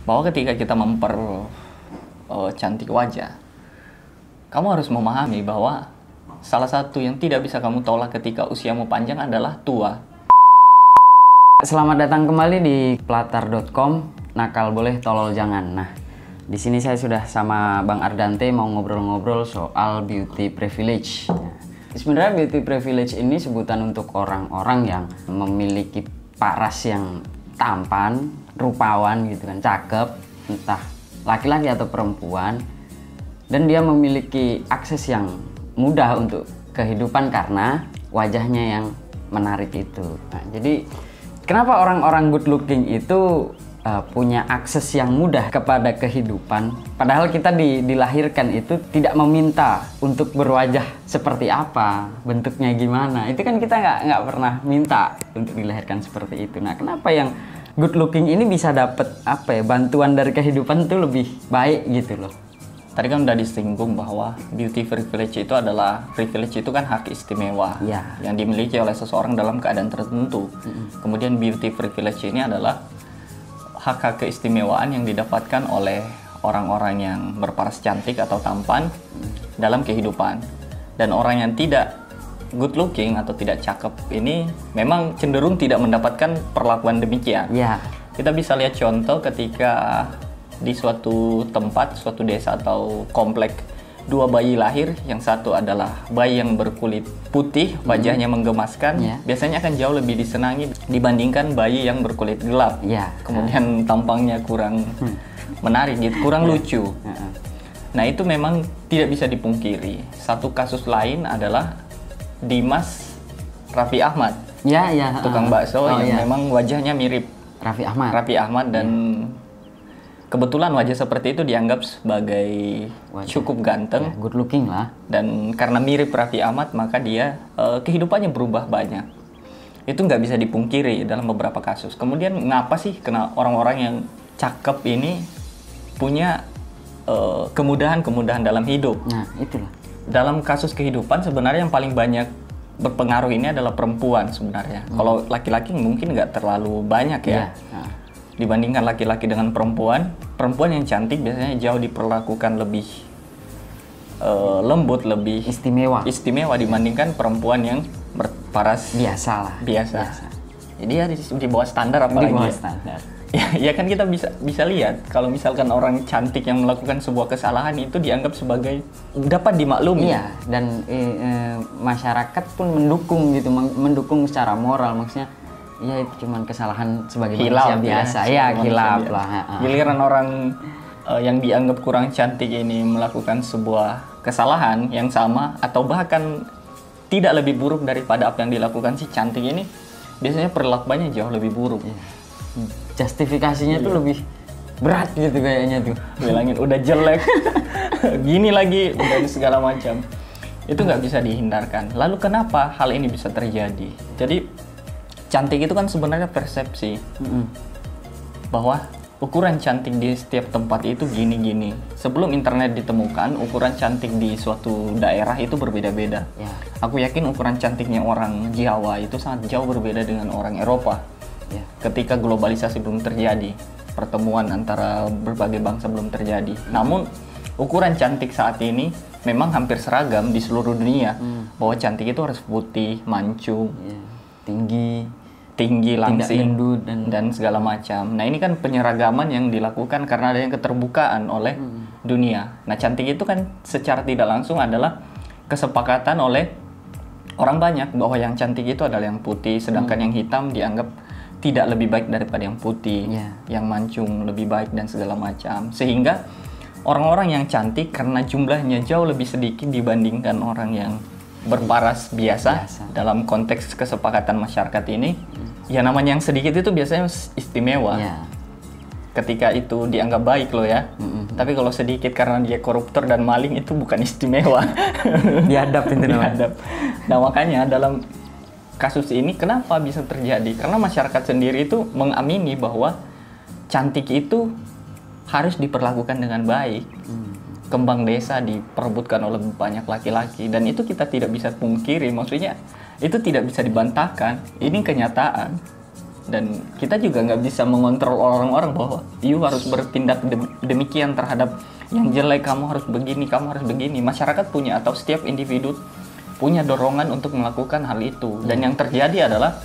bahwa ketika kita cantik wajah, kamu harus memahami bahwa salah satu yang tidak bisa kamu tolak ketika usiamu panjang adalah tua. Selamat datang kembali di platar.com, nakal boleh tolol jangan. Nah, di sini saya sudah sama Bang Ardante mau ngobrol-ngobrol soal beauty privilege. Sebenarnya beauty privilege ini sebutan untuk orang-orang yang memiliki paras yang tampan, rupawan gitu kan, cakep, entah laki-laki atau perempuan, dan dia memiliki akses yang mudah untuk kehidupan karena wajahnya yang menarik itu. Nah, jadi kenapa orang-orang good looking itu punya akses yang mudah kepada kehidupan, padahal kita dilahirkan itu tidak meminta untuk berwajah seperti apa, bentuknya gimana. Itu kan kita nggak pernah minta untuk dilahirkan seperti itu. Nah, kenapa yang good looking ini bisa dapat bantuan dari kehidupan itu lebih baik gitu loh. Tadi kan udah disinggung bahwa beauty privilege itu adalah, privilege itu kan hak istimewa yang dimiliki oleh seseorang dalam keadaan tertentu. Kemudian beauty privilege ini adalah hak-hak keistimewaan yang didapatkan oleh orang-orang yang berparas cantik atau tampan dalam kehidupan. Dan orang yang tidak good looking atau tidak cakep ini memang cenderung tidak mendapatkan perlakuan demikian. Kita bisa lihat contoh ketika di suatu tempat, suatu desa atau komplek, dua bayi lahir, yang satu adalah bayi yang berkulit putih, wajahnya menggemaskan, biasanya akan jauh lebih disenangi dibandingkan bayi yang berkulit gelap. Kemudian tampangnya kurang menarik gitu, kurang lucu. Nah, itu memang tidak bisa dipungkiri. Satu kasus lain adalah Dimas Raffi Ahmad, tukang bakso yang memang wajahnya mirip Raffi Ahmad dan kebetulan wajah seperti itu dianggap sebagai cukup ganteng, good looking lah. Dan karena mirip Raffi Ahmad, maka dia kehidupannya berubah banyak. Itu nggak bisa dipungkiri dalam beberapa kasus. Kemudian ngapa sih orang-orang yang cakep ini punya kemudahan-kemudahan dalam hidup? Nah, itulah. Dalam kasus kehidupan sebenarnya yang paling banyak berpengaruh ini adalah perempuan sebenarnya. Kalau laki-laki mungkin nggak terlalu banyak ya. Dibandingkan laki-laki dengan perempuan yang cantik biasanya jauh diperlakukan lebih lembut, lebih istimewa dibandingkan perempuan yang berparas biasa. Jadi ya di bawah standar apalagi. Di bawah standar. Ya kan kita bisa lihat kalau misalkan orang cantik yang melakukan sebuah kesalahan itu dianggap sebagai dapat dimaklumi. Dan masyarakat pun mendukung secara moral, maksudnya ya itu cuman kesalahan sebagai manusia biasa, hilaf lah. Giliran orang yang dianggap kurang cantik ini melakukan sebuah kesalahan yang sama atau bahkan tidak lebih buruk daripada apa yang dilakukan si cantik ini, biasanya perlakuannya jauh lebih buruk. Justifikasinya tuh lebih berat gitu kayaknya tuh. Bilangin udah jelek, gini lagi, dan segala macam. Itu nggak bisa dihindarkan. Lalu kenapa hal ini bisa terjadi? Jadi cantik itu kan sebenarnya persepsi. Bahwa ukuran cantik di setiap tempat itu gini-gini. Sebelum internet ditemukan, ukuran cantik di suatu daerah itu berbeda-beda. Aku yakin ukuran cantiknya orang Jawa itu sangat jauh berbeda dengan orang Eropa. Ketika globalisasi belum terjadi, pertemuan antara berbagai bangsa belum terjadi. Namun ukuran cantik saat ini memang hampir seragam di seluruh dunia. Bahwa cantik itu harus putih, mancung, tinggi, langsing, dan segala macam. Nah, ini kan penyeragaman yang dilakukan karena ada yang keterbukaan oleh dunia. Nah, cantik itu kan secara tidak langsung adalah kesepakatan oleh orang banyak bahwa yang cantik itu adalah yang putih, sedangkan yang hitam dianggap tidak lebih baik daripada yang putih, yang mancung lebih baik dan segala macam. Sehingga orang-orang yang cantik karena jumlahnya jauh lebih sedikit dibandingkan orang yang berparas biasa. Dalam konteks kesepakatan masyarakat ini, ya namanya yang sedikit itu biasanya istimewa. Ketika itu dianggap baik loh ya. Tapi kalau sedikit karena dia koruptor dan maling itu bukan istimewa. Diadap itu namanya. Nah, makanya dalam kasus ini kenapa bisa terjadi? Karena masyarakat sendiri itu mengamini bahwa cantik itu harus diperlakukan dengan baik. Kembang desa diperebutkan oleh banyak laki-laki, dan itu kita tidak bisa pungkiri. Maksudnya itu tidak bisa dibantahkan. Ini kenyataan. Dan kita juga nggak bisa mengontrol orang-orang bahwa you harus bertindak demikian terhadap yang jelek, kamu harus begini, kamu harus begini. Masyarakat punya, atau setiap individu punya dorongan untuk melakukan hal itu. Dan yang terjadi adalah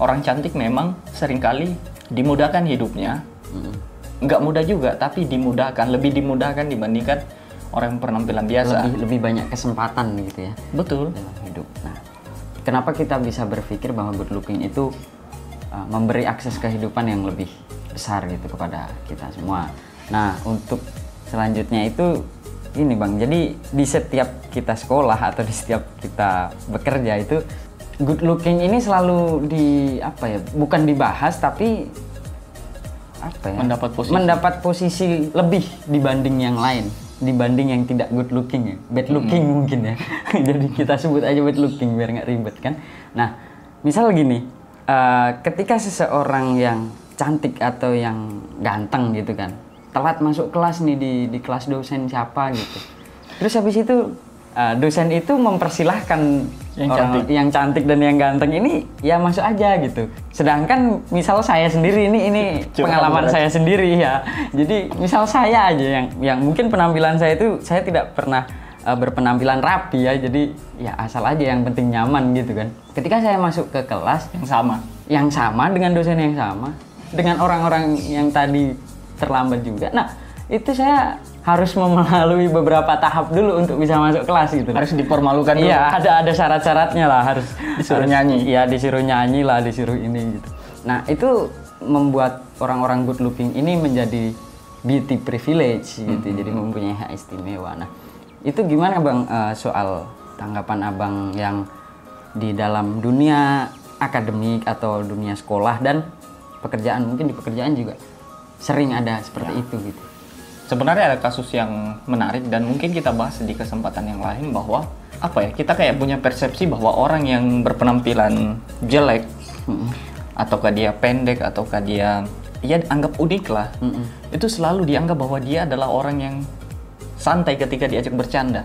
orang cantik memang seringkali dimudahkan hidupnya. Nggak mudah juga, tapi dimudahkan, lebih dimudahkan dibandingkan orang yang penampilan biasa. Lebih banyak kesempatan gitu ya. Betul. Dalam hidup. Nah, kenapa kita bisa berpikir bahwa good looking itu memberi akses kehidupan yang lebih besar gitu kepada kita semua. Nah, untuk selanjutnya itu ini Bang, jadi di setiap kita sekolah atau di setiap kita bekerja itu good looking ini selalu bukan dibahas tapi mendapat posisi lebih dibanding yang lain, dibanding yang tidak good looking ya, bad looking mungkin ya. Jadi kita sebut aja bad looking biar nggak ribet kan. Nah, misal gini, ketika seseorang yang cantik atau yang ganteng gitu kan telat masuk kelas nih di kelas dosen siapa gitu, terus habis itu dosen itu mempersilahkan yang cantik dan yang ganteng ini ya masuk aja gitu. Sedangkan misal saya sendiri ini pengalaman saya sendiri ya. Jadi misal saya aja yang mungkin penampilan saya itu saya tidak pernah berpenampilan rapi ya. Jadi ya asal aja yang penting nyaman gitu kan. Ketika saya masuk ke kelas yang sama dengan dosen yang sama, dengan orang-orang yang tadi terlambat juga. Nah, itu saya harus melalui beberapa tahap dulu untuk bisa masuk kelas gitu. Harus dipermalukan dulu. Iya, ada syarat-syaratnya lah, harus nyanyi. Iya, disuruh nyanyi lah, disuruh ini gitu. Nah, itu membuat orang-orang good looking ini menjadi beauty privilege gitu. Jadi mempunyai hak istimewa. Nah, itu gimana Bang soal tanggapan Abang yang di dalam dunia akademik atau dunia sekolah dan pekerjaan, mungkin di pekerjaan juga sering ada seperti itu gitu. Sebenarnya ada kasus yang menarik dan mungkin kita bahas di kesempatan yang lain bahwa kita kayak punya persepsi bahwa orang yang berpenampilan jelek ataukah dia pendek ataukah dia anggap unik lah, itu selalu dianggap bahwa dia adalah orang yang santai ketika diajak bercanda.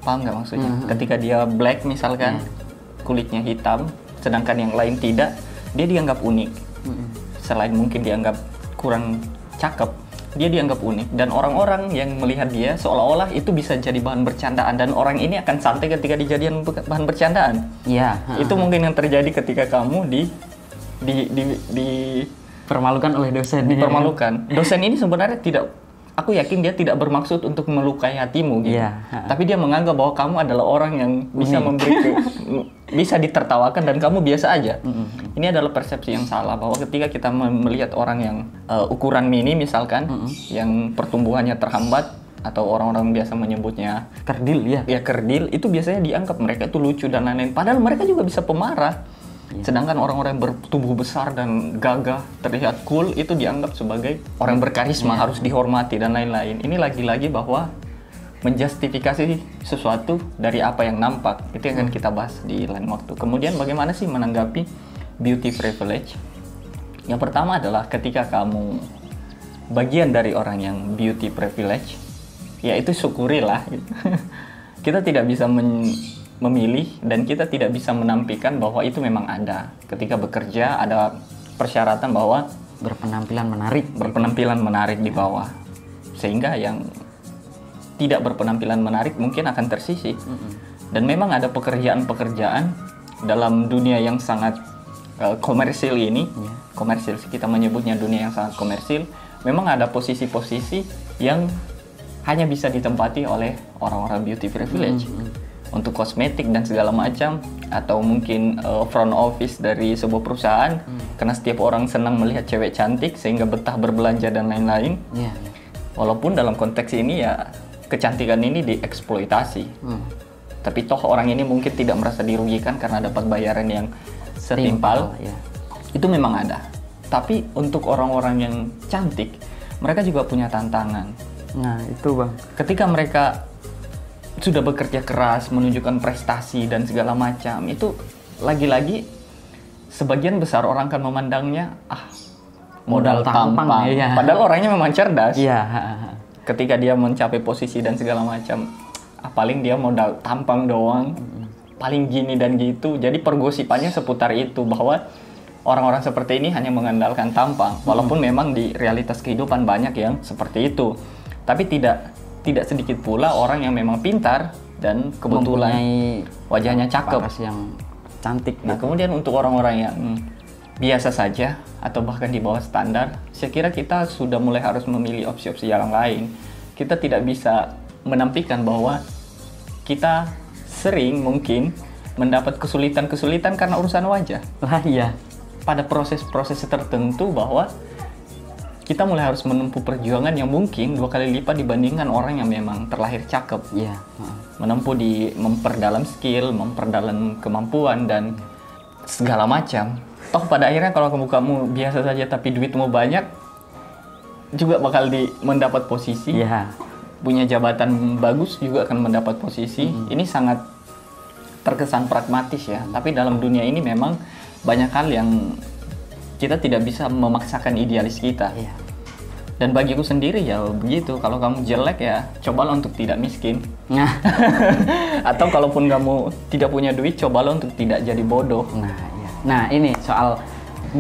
Paham nggak maksudnya? Ketika dia black misalkan, kulitnya hitam, sedangkan yang lain tidak, dia dianggap unik. Selain mungkin dianggap kurang cakep, dia dianggap unik. Dan orang-orang yang melihat dia seolah-olah itu bisa jadi bahan bercandaan. Dan orang ini akan santai ketika dijadikan bahan bercandaan. Itu mungkin yang terjadi ketika kamu dipermalukan oleh dosen. Dipermalukan. Dosen ini sebenarnya aku yakin dia tidak bermaksud untuk melukai hatimu gitu. Tapi dia menganggap bahwa kamu adalah orang yang bisa bisa ditertawakan dan kamu biasa aja. Ini adalah persepsi yang salah bahwa ketika kita melihat orang yang ukuran mini misalkan, yang pertumbuhannya terhambat atau orang-orang biasa menyebutnya kerdil ya kerdil, itu biasanya dianggap mereka itu lucu dan lain-lain. Padahal mereka juga bisa pemarah. Sedangkan orang-orang yang bertubuh besar dan gagah, terlihat cool, itu dianggap sebagai orang berkarisma, harus dihormati dan lain-lain. Ini lagi-lagi bahwa menjustifikasi sesuatu dari apa yang nampak. Itu yang akan kita bahas di lain waktu. Kemudian bagaimana sih menanggapi beauty privilege? Yang pertama adalah ketika kamu bagian dari orang yang beauty privilege, ya itu syukurilah gitu. Kita tidak bisa memilih dan kita tidak bisa menampilkan bahwa itu memang ada. Ketika bekerja ada persyaratan bahwa berpenampilan menarik di bawah, sehingga yang tidak berpenampilan menarik mungkin akan tersisih. Dan memang ada pekerjaan-pekerjaan dalam dunia yang sangat komersil ini, komersil kita menyebutnya dunia yang sangat komersil. Memang ada posisi-posisi yang hanya bisa ditempati oleh orang-orang beauty privilege. Untuk kosmetik dan segala macam, atau mungkin front office dari sebuah perusahaan, karena setiap orang senang melihat cewek cantik sehingga betah berbelanja dan lain-lain. Walaupun dalam konteks ini ya kecantikan ini dieksploitasi, tapi toh orang ini mungkin tidak merasa dirugikan karena dapat bayaran yang setimpal. Itu memang ada. Tapi untuk orang-orang yang cantik, mereka juga punya tantangan. Nah itu Bang, ketika mereka sudah bekerja keras, menunjukkan prestasi dan segala macam, itu lagi-lagi sebagian besar orang akan memandangnya modal tampang. Padahal orangnya memang cerdas. Ketika dia mencapai posisi dan segala macam, paling dia modal tampang doang, paling gini dan gitu. Jadi pergosipannya seputar itu, bahwa orang-orang seperti ini hanya mengandalkan tampang, walaupun memang di realitas kehidupan banyak yang seperti itu. Tapi tidak sedikit pula orang yang memang pintar dan kebetulan wajahnya cakep, yang cantik. Nah, kemudian untuk orang-orang yang biasa saja atau bahkan di bawah standar, saya kira kita sudah mulai harus memilih opsi-opsi yang lain. Kita tidak bisa menampilkan bahwa kita sering mungkin mendapat kesulitan-kesulitan karena urusan wajah. Lah iya. Pada proses-proses tertentu bahwa kita mulai harus menempuh perjuangan yang mungkin 2 kali lipat dibandingkan orang yang memang terlahir cakep. Iya. Menempuh di memperdalam skill, memperdalam kemampuan dan segala macam. Toh pada akhirnya kalau kamu biasa saja tapi duitmu banyak, juga bakal mendapat posisi. Iya. Punya jabatan bagus juga akan mendapat posisi. Ini sangat terkesan pragmatis ya. Tapi dalam dunia ini memang banyak hal yang kita tidak bisa memaksakan idealis kita. Iya. Dan bagiku sendiri ya begitu. Kalau kamu jelek ya cobalah untuk tidak miskin. Nah. Atau kalaupun kamu tidak punya duit, cobalah untuk tidak jadi bodoh. Nah, iya. Nah, ini soal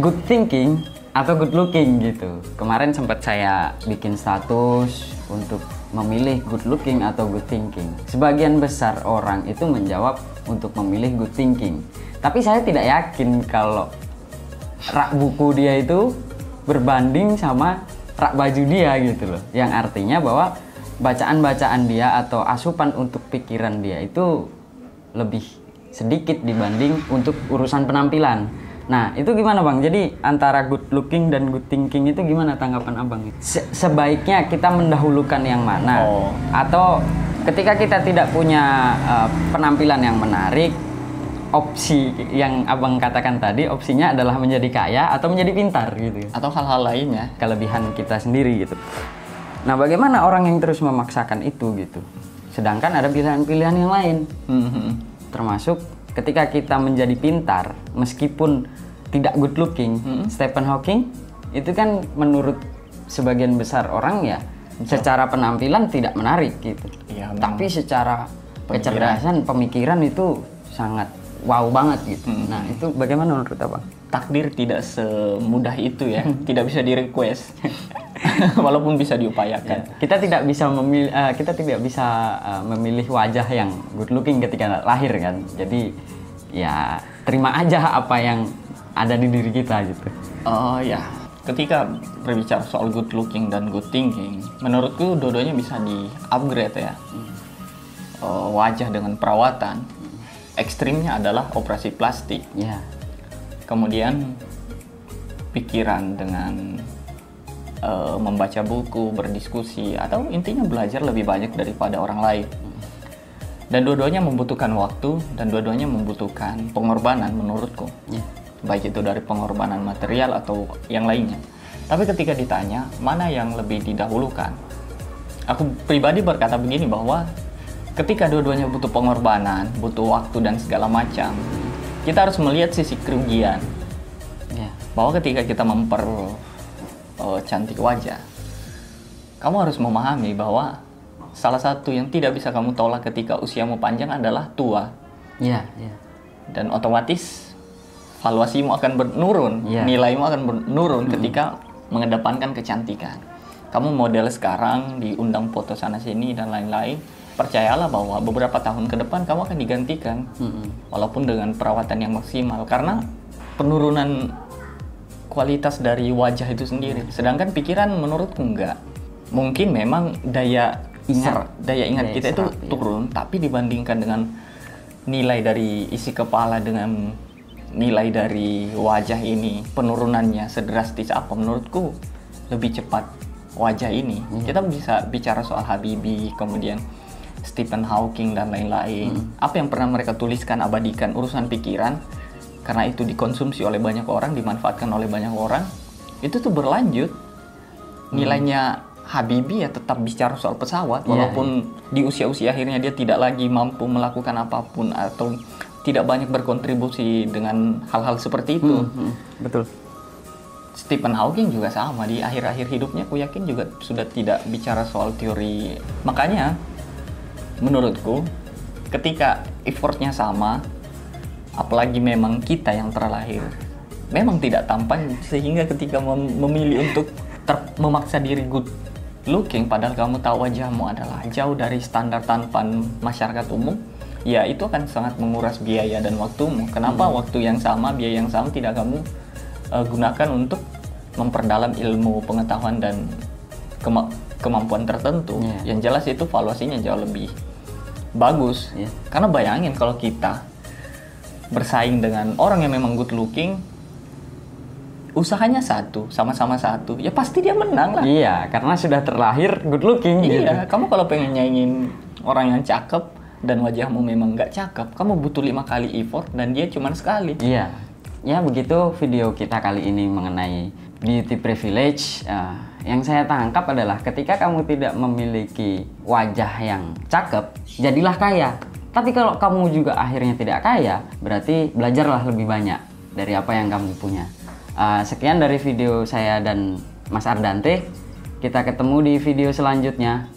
good thinking atau good looking gitu. Kemarin sempat saya bikin status untuk memilih good looking atau good thinking. Sebagian besar orang itu menjawab untuk memilih good thinking. Tapi saya tidak yakin kalau rak buku dia itu berbanding sama rak baju dia gitu loh. Yang artinya bahwa bacaan-bacaan dia atau asupan untuk pikiran dia itu lebih sedikit dibanding untuk urusan penampilan. Nah, itu gimana Bang? Jadi antara good looking dan good thinking itu gimana tanggapan Abang? Sebaiknya kita mendahulukan yang mana? Atau ketika kita tidak punya penampilan yang menarik, opsi yang Abang katakan tadi, opsinya adalah menjadi kaya atau menjadi pintar gitu. Atau hal-hal lainnya, kelebihan kita sendiri gitu. Nah, bagaimana orang yang terus memaksakan itu gitu? Sedangkan ada pilihan-pilihan yang lain. Termasuk ketika kita menjadi pintar, meskipun tidak good looking, Stephen Hawking itu kan menurut sebagian besar orang ya, secara penampilan tidak menarik gitu. Ya, tapi secara kecerdasan, pemikiran itu sangat wow banget gitu. Nah, itu bagaimana menurut Abang? Takdir tidak semudah itu ya, tidak bisa di request. Walaupun bisa diupayakan. Ya, kita tidak bisa memilih wajah yang good looking ketika lahir kan. Jadi ya terima aja apa yang ada di diri kita gitu. Oh ya, ketika berbicara soal good looking dan good thinking, menurutku dua-duanya bisa di-upgrade ya. Wajah dengan perawatan. Ekstrimnya adalah operasi plastik. Ya. Kemudian pikiran dengan membaca buku, berdiskusi, atau intinya belajar lebih banyak daripada orang lain. Dan dua-duanya membutuhkan waktu dan dua-duanya membutuhkan pengorbanan menurutku. Baik itu dari pengorbanan material atau yang lainnya. Tapi ketika ditanya mana yang lebih didahulukan, aku pribadi berkata begini bahwa ketika dua-duanya butuh pengorbanan, butuh waktu dan segala macam, kita harus melihat sisi kerugian. Bahwa ketika kita cantik wajah, kamu harus memahami bahwa salah satu yang tidak bisa kamu tolak ketika usiamu panjang adalah tua. Dan otomatis valuasimu akan menurun, nilaimu akan menurun ketika mengedepankan kecantikan. Kamu model sekarang, diundang foto sana sini dan lain-lain, percayalah bahwa beberapa tahun ke depan kamu akan digantikan, walaupun dengan perawatan yang maksimal, karena penurunan kualitas dari wajah itu sendiri. Sedangkan pikiran menurutku enggak. Mungkin memang daya ingat kita itu turun, tapi dibandingkan dengan nilai dari isi kepala dengan nilai dari wajah ini, penurunannya sedrastis apa, menurutku lebih cepat wajah ini. Kita bisa bicara soal Habibie, kemudian Stephen Hawking dan lain-lain. Apa yang pernah mereka tuliskan, abadikan, urusan pikiran, karena itu dikonsumsi oleh banyak orang, dimanfaatkan oleh banyak orang, itu tuh berlanjut. Nilainya Habibie ya tetap bicara soal pesawat, walaupun di usia-usia akhirnya dia tidak lagi mampu melakukan apapun atau tidak banyak berkontribusi dengan hal-hal seperti itu. Betul. Stephen Hawking juga sama, di akhir-akhir hidupnya aku yakin juga sudah tidak bicara soal teori. Makanya menurutku ketika effortnya sama, apalagi memang kita yang terlahir memang tidak tampan, sehingga ketika memilih untuk memaksa diri good looking padahal kamu tahu wajahmu adalah jauh dari standar tampan masyarakat umum, ya itu akan sangat menguras biaya dan waktumu. Kenapa waktu yang sama, biaya yang sama tidak kamu gunakan untuk memperdalam ilmu, pengetahuan dan kemampuan tertentu? Yang jelas itu valuasinya jauh lebih bagus. Karena bayangin kalau kita bersaing dengan orang yang memang good looking, usahanya satu, sama-sama satu, ya pasti dia menang lah. Iya, karena sudah terlahir good looking. Iya, kamu kalau pengen nyaingin orang yang cakep dan wajahmu memang nggak cakep, kamu butuh 5 kali effort dan dia cuma sekali. Iya, ya begitu video kita kali ini mengenai beauty privilege. Yang saya tangkap adalah ketika kamu tidak memiliki wajah yang cakep, jadilah kaya. Tapi kalau kamu juga akhirnya tidak kaya, berarti belajarlah lebih banyak dari apa yang kamu punya. Sekian dari video saya dan Mas Ardante. Kita ketemu di video selanjutnya.